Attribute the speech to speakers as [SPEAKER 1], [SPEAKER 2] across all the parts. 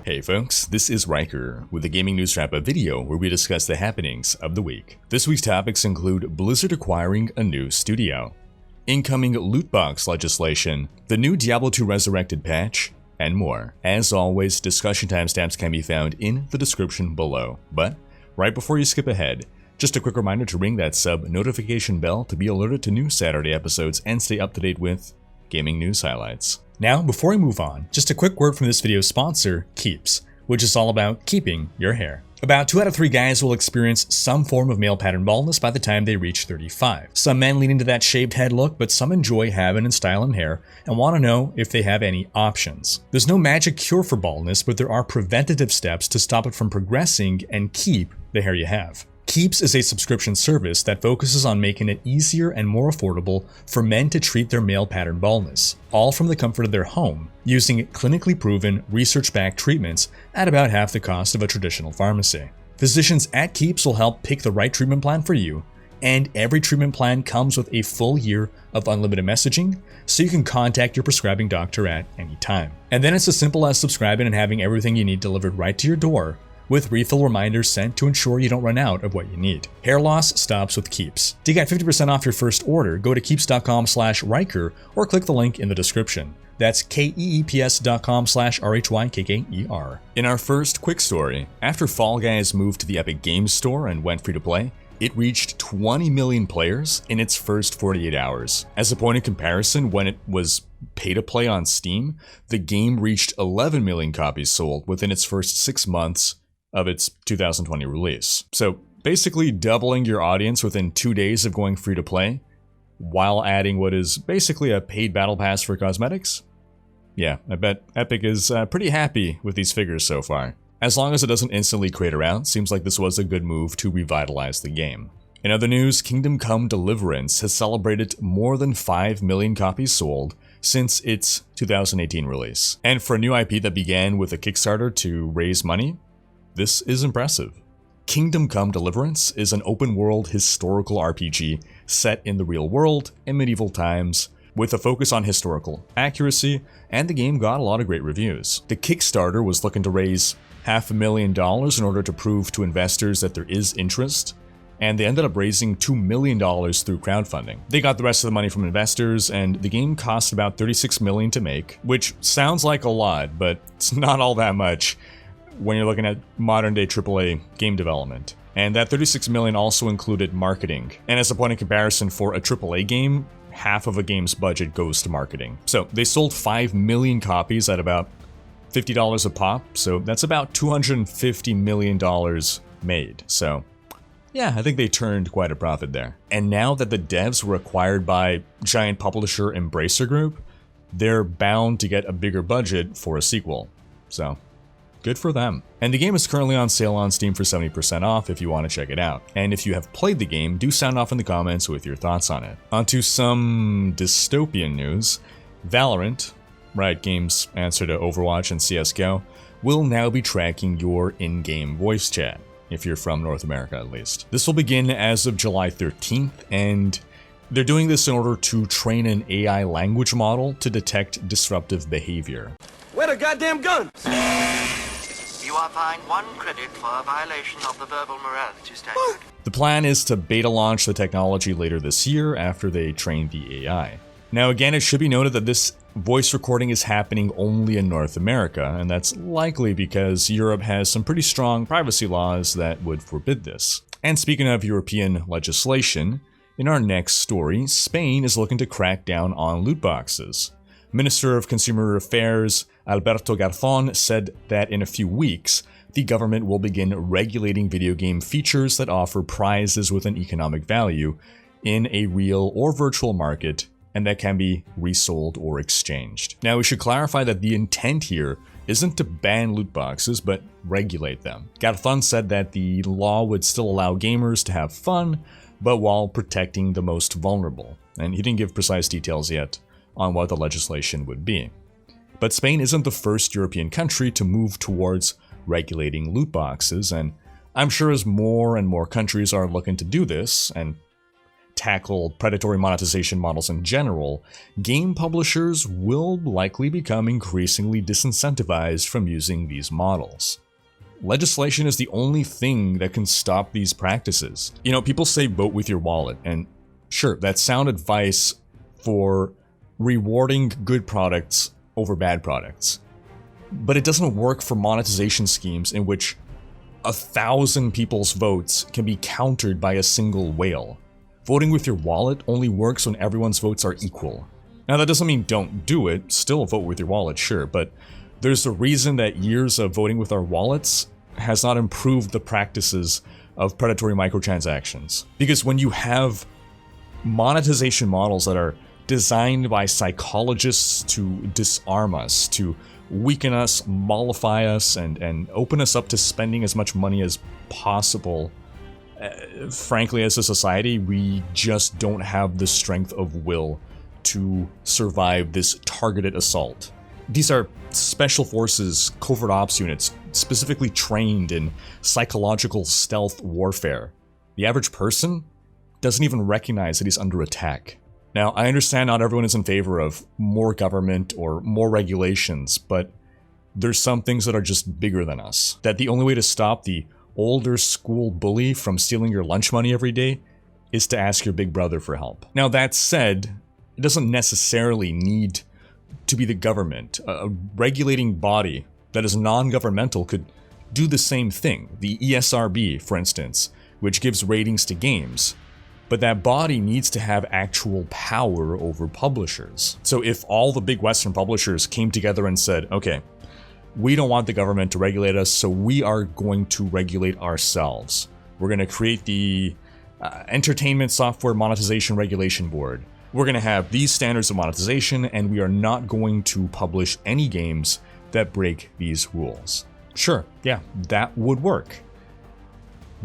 [SPEAKER 1] Hey folks, this is Riker with a Gaming News Wrap-Up video where we discuss the happenings of the week. This week's topics include Blizzard acquiring a new studio, incoming loot box legislation, the new Diablo 2 Resurrected patch, and more. As always, discussion timestamps can be found in the description below. But right before you skip ahead, just a quick reminder to ring that sub notification bell to be alerted to new Saturday episodes and stay up to date with gaming news highlights. Now, before we move on, just a quick word from this video's sponsor, Keeps, which is all about keeping your hair. About 2 out of 3 guys will experience some form of male pattern baldness by the time they reach 35. Some men lean into that shaved head look, but some enjoy having and styling hair and want to know if they have any options. There's no magic cure for baldness, but there are preventative steps to stop it from progressing and keep the hair you have. Keeps is a subscription service that focuses on making it easier and more affordable for men to treat their male pattern baldness, all from the comfort of their home, using clinically proven, research-backed treatments at about half the cost of a traditional pharmacy. Physicians at Keeps will help pick the right treatment plan for you, and every treatment plan comes with a full year of unlimited messaging, so you can contact your prescribing doctor at any time. And then it's as simple as subscribing and having everything you need delivered right to your door, with refill reminders sent to ensure you don't run out of what you need. Hair loss stops with Keeps. To get 50% off your first order, go to keeps.com/Riker or click the link in the description. That's keeps.com/RHYKKER. In our first quick story, after Fall Guys moved to the Epic Games Store and went free to play, it reached 20 million players in its first 48 hours. As a point of comparison, when it was pay to play on Steam, the game reached 11 million copies sold within its first 6 months of its 2020 release. So basically doubling your audience within 2 days of going free to play, while adding what is basically a paid battle pass for cosmetics? Yeah, I bet Epic is pretty happy with these figures so far. As long as it doesn't instantly crater out, seems like this was a good move to revitalize the game. In other news, Come Deliverance has celebrated more than 5 million copies sold since its 2018 release. And for a new IP that began with a Kickstarter to raise money, this is impressive. Come Deliverance is an open-world historical RPG set in the real world in medieval times, with a focus on historical accuracy, and the game got a lot of great reviews. The Kickstarter was looking to raise $500,000 in order to prove to investors that there is interest, and they ended up raising $2 million through crowdfunding. They got the rest of the money from investors, and the game cost about $36 million to make, which sounds like a lot, but it's not all that much when you're looking at modern-day AAA game development. And that $36 million also included marketing. And as a point of comparison, for a AAA game, half of a game's budget goes to marketing. So they sold 5 million copies at about $50 a pop, so that's about $250 million made. So yeah, I think they turned quite a profit there. And now that the devs were acquired by giant publisher Embracer Group, they're bound to get a bigger budget for a sequel. So good for them. And the game is currently on sale on Steam for 70% off if you want to check it out. And if you have played the game, do sound off in the comments with your thoughts on it. Onto some dystopian news. Valorant, Riot Games' answer to Overwatch and CSGO, will now be tracking your in-game voice chat, if you're from North America at least. This will begin as of July 13th, and they're doing this in order to train an AI language model to detect disruptive behavior.
[SPEAKER 2] Where the goddamn guns?
[SPEAKER 3] You are fined 1 credit for a violation of the verbal morality statute.
[SPEAKER 1] The plan is to beta launch the technology later this year after they train the AI. Now again, it should be noted that this voice recording is happening only in North America, and that's likely because Europe has some pretty strong privacy laws that would forbid this. And speaking of European legislation, in our next story, Spain is looking to crack down on loot boxes. Minister of Consumer Affairs Alberto Garzón said that in a few weeks, the government will begin regulating video game features that offer prizes with an economic value in a real or virtual market, and that can be resold or exchanged. Now, we should clarify that the intent here isn't to ban loot boxes, but regulate them. Garzón said that the law would still allow gamers to have fun, but while protecting the most vulnerable. And he didn't give precise details yet on what the legislation would be. But Spain isn't the first European country to move towards regulating loot boxes, and I'm sure as more and more countries are looking to do this, and tackle predatory monetization models in general, game publishers will likely become increasingly disincentivized from using these models. Legislation is the only thing that can stop these practices. You know, people say vote with your wallet, and sure, that's sound advice for rewarding good products over bad products. But it doesn't work for monetization schemes in which 1,000 people's votes can be countered by a single whale. Voting with your wallet only works when everyone's votes are equal. Now that doesn't mean don't do it, still vote with your wallet, sure, but there's a reason that years of voting with our wallets has not improved the practices of predatory microtransactions. Because when you have monetization models that are designed by psychologists to disarm us, to weaken us, mollify us, and open us up to spending as much money as possible, frankly, as a society, we just don't have the strength of will to survive this targeted assault. These are special forces, covert ops units, specifically trained in psychological stealth warfare. The average person doesn't even recognize that he's under attack. Now, I understand not everyone is in favor of more government or more regulations, but there's some things that are just bigger than us. That the only way to stop the older school bully from stealing your lunch money every day is to ask your big brother for help. Now, that said, it doesn't necessarily need to be the government. A regulating body that is non-governmental could do the same thing. The ESRB, for instance, which gives ratings to games. But that body needs to have actual power over publishers. So if all the big Western publishers came together and said, okay, we don't want the government to regulate us, so we are going to regulate ourselves. We're going to create the Entertainment Software Monetization Regulation Board. We're going to have these standards of monetization, and we are not going to publish any games that break these rules. Sure, yeah, that would work.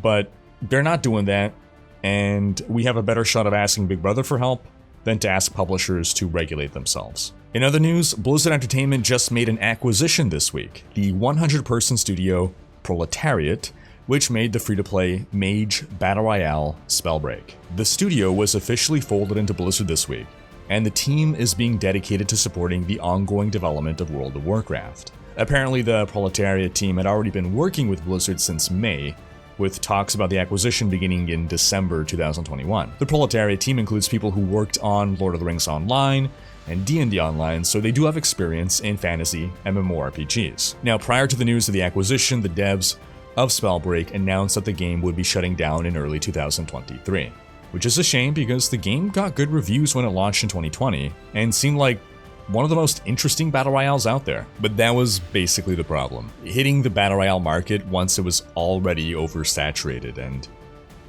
[SPEAKER 1] But they're not doing that. And we have a better shot of asking Big Brother for help than to ask publishers to regulate themselves. In other news, Blizzard Entertainment just made an acquisition this week, the 100-person studio Proletariat, which made the free-to-play Mage Battle Royale Spellbreak. The studio was officially folded into Blizzard this week, and the team is being dedicated to supporting the ongoing development of World of Warcraft. Apparently, the Proletariat team had already been working with Blizzard since May, with talks about the acquisition beginning in December 2021. The Proletariat team includes people who worked on Lord of the Rings Online and D&D Online, so they do have experience in fantasy MMORPGs. Now, prior to the news of the acquisition, the devs of Spellbreak announced that the game would be shutting down in early 2023, which is a shame because the game got good reviews when it launched in 2020 and seemed like one of the most interesting battle royales out there. But that was basically the problem. Hitting the battle royale market once it was already oversaturated, and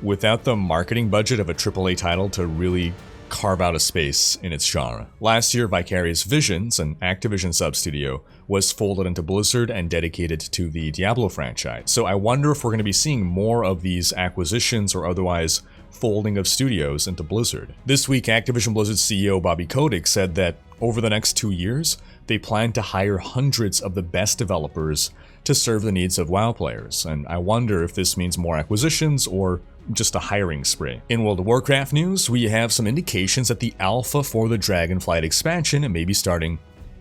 [SPEAKER 1] without the marketing budget of a AAA title to really carve out a space in its genre. Last year, Vicarious Visions, an Activision sub-studio, was folded into Blizzard and dedicated to the Diablo franchise. So I wonder if we're going to be seeing more of these acquisitions or otherwise folding of studios into Blizzard. This week, Activision Blizzard CEO Bobby Kotick said that over the next 2 years, they plan to hire hundreds of the best developers to serve the needs of WoW players, and I wonder if this means more acquisitions or just a hiring spree. In World of Warcraft news, we have some indications that the alpha for the Dragonflight expansion may be starting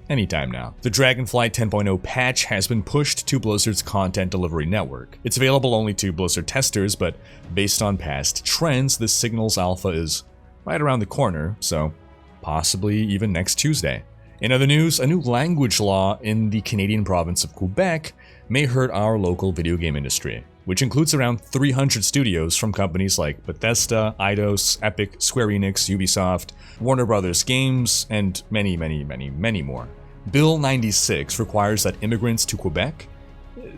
[SPEAKER 1] anytime now. The Dragonflight 10.0 patch has been pushed to Blizzard's content delivery network. It's available only to Blizzard testers, but based on past trends, the Signals alpha is right around the corner, so possibly even next Tuesday. In other news, a new language law in the Canadian province of Quebec may hurt our local video game industry, which includes around 300 studios from companies like Bethesda, Eidos, Epic, Square Enix, Ubisoft, Warner Brothers Games, and many, many, many, many more. Bill 96 requires that immigrants to Quebec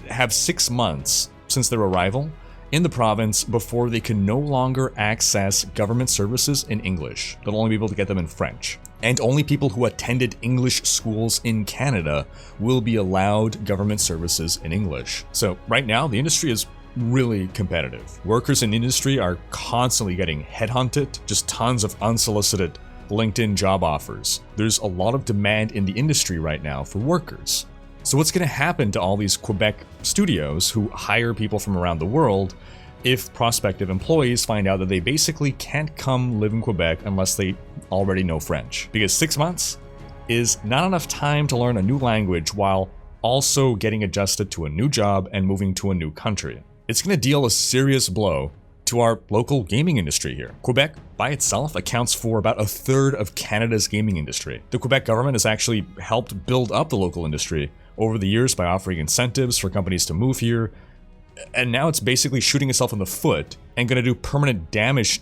[SPEAKER 1] have 6 months since their arrival in the province before they can no longer access government services in English. They'll only be able to get them in French. And only people who attended English schools in Canada will be allowed government services in English. So right now, the industry is really competitive. Workers in the industry are constantly getting headhunted, just tons of unsolicited LinkedIn job offers. There's a lot of demand in the industry right now for workers. So what's going to happen to all these Quebec studios who hire people from around the world if prospective employees find out that they basically can't come live in Quebec unless they already know French. Because 6 months is not enough time to learn a new language while also getting adjusted to a new job and moving to a new country. It's going to deal a serious blow to our local gaming industry here. Quebec by itself accounts for about a third of Canada's gaming industry. The Quebec government has actually helped build up the local industry over the years by offering incentives for companies to move here, and now it's basically shooting itself in the foot and going to do permanent damage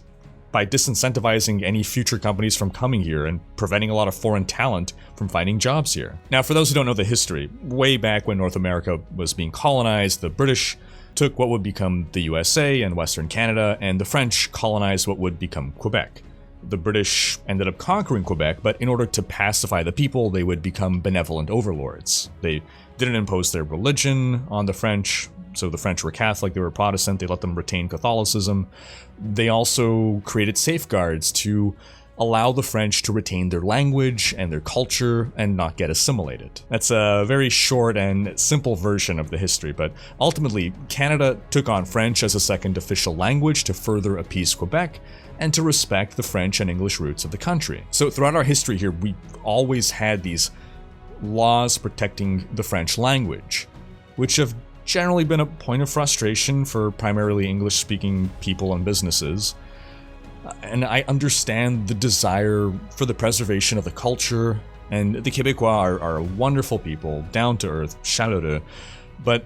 [SPEAKER 1] by disincentivizing any future companies from coming here and preventing a lot of foreign talent from finding jobs here. Now, for those who don't know the history, way back when North America was being colonized, the British took what would become the USA and Western Canada, and the French colonized what would become Quebec. The British ended up conquering Quebec, but in order to pacify the people, they would become benevolent overlords. They didn't impose their religion on the French, so the French were Catholic, they were Protestant, they let them retain Catholicism. They also created safeguards to allow the French to retain their language and their culture and not get assimilated. That's a very short and simple version of the history, but ultimately, Canada took on French as a second official language to further appease Quebec and to respect the French and English roots of the country. So throughout our history here, we always had these laws protecting the French language, which have generally been a point of frustration for primarily English-speaking people and businesses. And I understand the desire for the preservation of the culture, and the Québécois are wonderful people, down to earth, chaleureux, but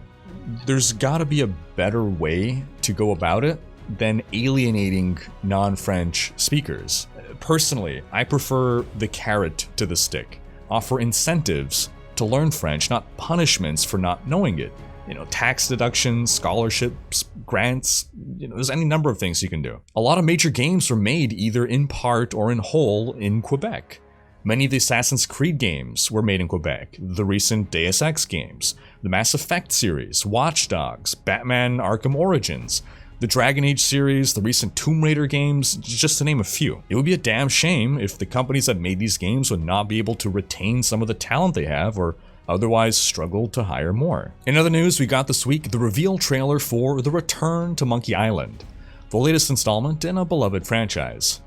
[SPEAKER 1] there's gotta be a better way to go about it than alienating non-French speakers. Personally, I prefer the carrot to the stick. Offer incentives to learn French, not punishments for not knowing it. You know, tax deductions, scholarships, grants, there's any number of things you can do. A lot of major games were made either in part or in whole in Quebec. Many of the Assassin's Creed games were made in Quebec, the recent Deus Ex games, the Mass Effect series, Watch Dogs, Batman Arkham Origins, the Dragon Age series, the recent Tomb Raider games, just to name a few. It would be a damn shame if the companies that made these games would not be able to retain some of the talent they have or otherwise struggle to hire more. In other news, we got this week the reveal trailer for The Return to Monkey Island, the latest installment in a beloved franchise.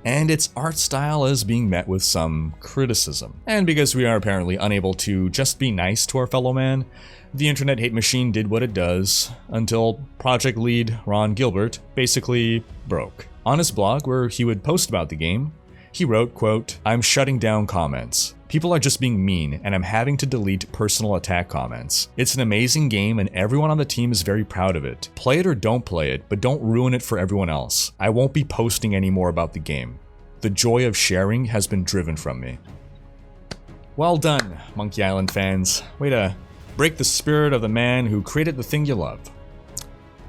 [SPEAKER 1] And its art style is being met with some criticism. And because we are apparently unable to just be nice to our fellow man, the internet hate machine did what it does until project lead Ron Gilbert basically broke. On his blog, where he would post about the game, he wrote, quote, "I'm shutting down comments. People are just being mean, and I'm having to delete personal attack comments. It's an amazing game, and everyone on the team is very proud of it. Play it or don't play it, but don't ruin it for everyone else. I won't be posting any more about the game. The joy of sharing has been driven from me." Well done, Monkey Island fans. Way to break the spirit of the man who created the thing you love.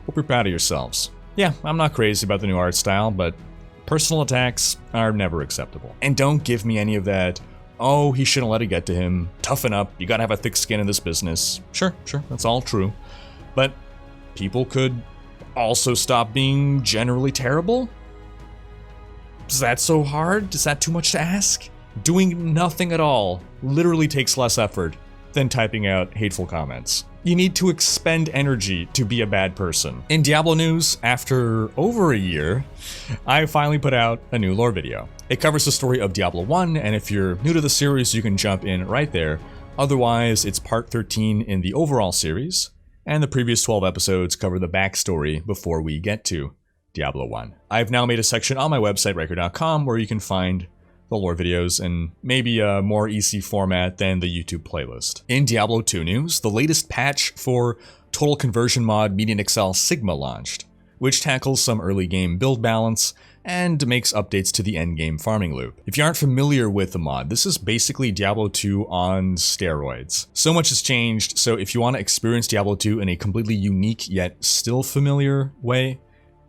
[SPEAKER 1] Hope you're proud of yourselves. Yeah, I'm not crazy about the new art style, but personal attacks are never acceptable. And don't give me any of that, "Oh, he shouldn't let it get to him. Toughen up. You gotta have a thick skin in this business." Sure, that's all true. But people could also stop being generally terrible? Is that so hard? Is that too much to ask? Doing nothing at all literally takes less effort than typing out hateful comments. You need to expend energy to be a bad person. In Diablo news, after over a year, I finally put out a new lore video. It covers the story of Diablo 1, and if you're new to the series, you can jump in right there. Otherwise, it's part 13 in the overall series, and the previous 12 episodes cover the backstory before we get to Diablo 1. I've now made a section on my website, Riker.com, where you can find the lore videos in maybe a more easy format than the YouTube playlist. In Diablo 2 news, the latest patch for Total Conversion mod MaiaNashira Sigma launched, which tackles some early game build balance and makes updates to the endgame farming loop. If you aren't familiar with the mod, this is basically Diablo 2 on steroids. So much has changed, so if you want to experience Diablo 2 in a completely unique yet still familiar way,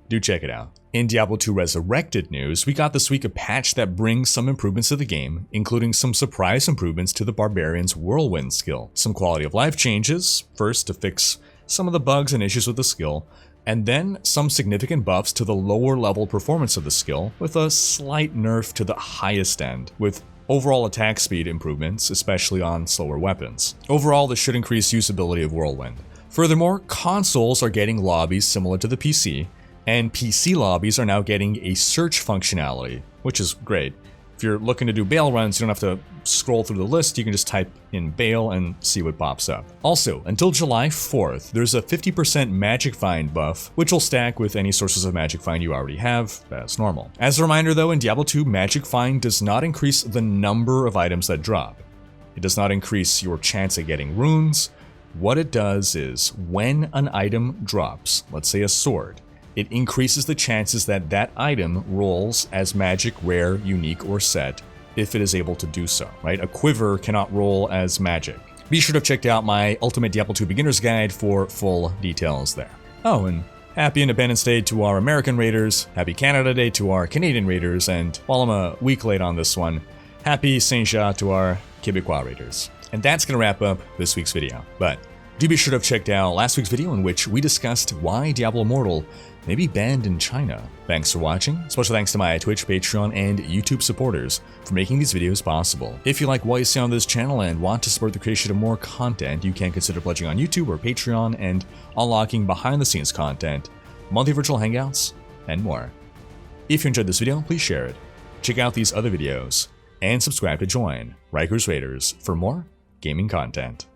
[SPEAKER 1] do check it out. In Diablo 2 Resurrected news, we got this week a patch that brings some improvements to the game, including some surprise improvements to the Barbarian's Whirlwind skill, some quality of life changes, first to fix some of the bugs and issues with the skill, and then some significant buffs to the lower level performance of the skill, with a slight nerf to the highest end, with overall attack speed improvements, especially on slower weapons. Overall, this should increase usability of Whirlwind. Furthermore, consoles are getting lobbies similar to the PC, and PC lobbies are now getting a search functionality, which is great. If you're looking to do bail runs, you don't have to scroll through the list, you can just type in bail and see what pops up. Also, until July 4th, there's a 50% magic find buff, which will stack with any sources of magic find you already have, as normal. As a reminder though, in Diablo 2, magic find does not increase the number of items that drop. It does not increase your chance at getting runes. What it does is, when an item drops, let's say a sword, it increases the chances that that item rolls as magic, rare, unique, or set, if it is able to do so, right? A quiver cannot roll as magic. Be sure to have checked out my Ultimate Diablo 2 Beginner's Guide for full details there. Oh, and happy Independence Day to our American Raiders, happy Canada Day to our Canadian Raiders, and while I'm a week late on this one, happy Saint-Jean to our Quebecois Raiders. And that's going to wrap up this week's video, but do be sure to have checked out last week's video in which we discussed why Diablo Immortal may be banned in China. Thanks for watching. Special thanks to my Twitch, Patreon, and YouTube supporters for making these videos possible. If you like what you see on this channel and want to support the creation of more content, you can consider pledging on YouTube or Patreon and unlocking behind-the-scenes content, monthly virtual hangouts, and more. If you enjoyed this video, please share it. Check out these other videos, and subscribe to join Rikers Raiders for more gaming content.